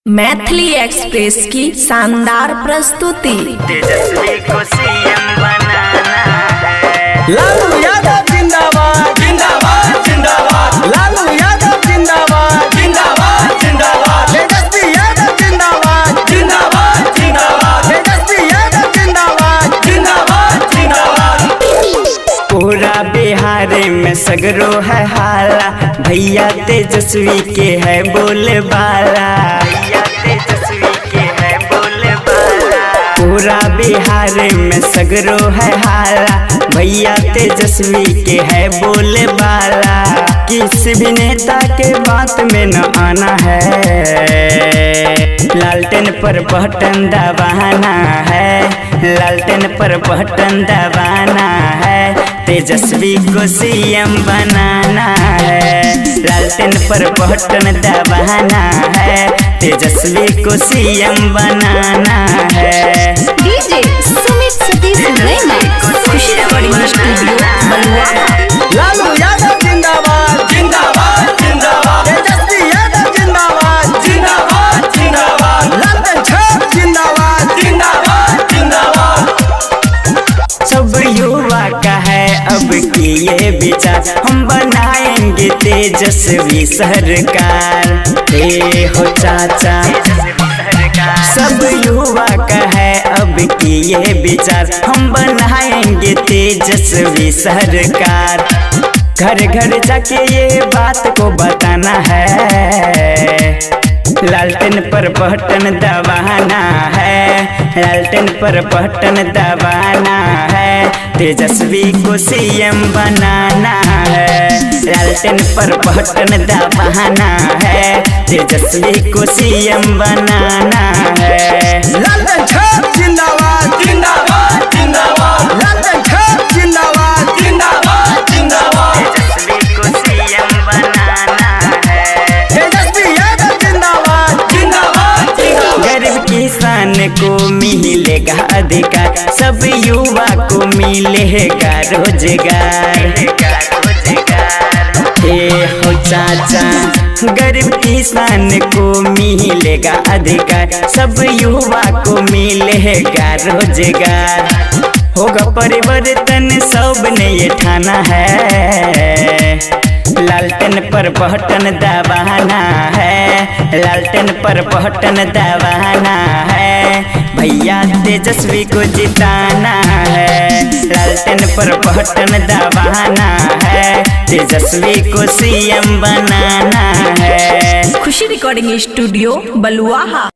Maithili express की शानदार प्रस्तुति। तेजस्वी को सीएम बनाना है। लालू यादव जिंदाबाद जिंदाबाद जिंदाबाद लालू यादव जिंदाबाद जिंदाबाद जिंदाबाद तेजस्वी यादव जिंदाबाद जिंदाबाद जिंदाबाद तेजस्वी यादव जिंदाबाद जिंदाबाद जिंदाबाद। पूरा बिहार में सगरो है हाला, भैया तेजस्वी के है बोलबाला। भैया तेजस्वी के है बोलबाला। पूरा बिहार में सगरो है हाला, भैया तेजस्वी के है बोलबाला। किसी भी नेता के बात में न आना है, लालटेन पर बटन दबाना है, लालटेन पर बटन दबाना है, तेजस्वी को सीएम बनाना है। लालटेन पर बटन दबाना है, तेजस्वी को सीएम बनाना है। डीजे सुमित सतीश रैना, खुशी रिकॉर्डिंग स्टूडियो बलुआहा। लालू यादव जिंदाबाद जिंदाबाद जिंदाबाद तेजस्वी यादव जिंदाबाद जिंदाबाद जिंदाबाद लालटेन छाप जिंदाबाद। जिंदाबाद जिंदाबाद। सब युवा का है अब की ये विचार, हम बनाएंगे तेजस्वी सरकार। हे हो चाचा, सब युवा का है अब की ये विचार, हम बनाएंगे तेजस्वी सरकार। घर घर जाके ये बात को बताना है, लालटेन पर बटन दबाना है, लालटेन पर बटन दबाना है, तेजस्वी को सीएम बनाना है। लालटेन पर बटन दबाना है, तेजस्वी को सीएम बनाना है। लालटेन छाप जिंदाबाद जिंदाबाद जिंदाबाद लालटेन छाप जिंदाबाद जिंदाबाद जिंदाबाद। तेजस्वी को सीएम बनाना है। तेजस्वी यादव जिंदाबाद जिंदाबाद जिंदाबाद। गरीब किसान को मिलेगा अधिकार, सब युवा को मिलेगा रोजगार। हे हो चाचा, गरीब किसान को मिलेगा अधिकार, सब युवा को मिलेगा रोजगार। होगा परिवर्तन सबने ये ठाना है, लालटेन पर बटन दबाना है, लालटेन पर बटन दबाना है, भैया तेजस्वी को जिताना है। लालटेन पर बटन दबाना है, तेजस्वी को सीएम बनाना है। खुशी रिकॉर्डिंग स्टूडियो बलुआहा।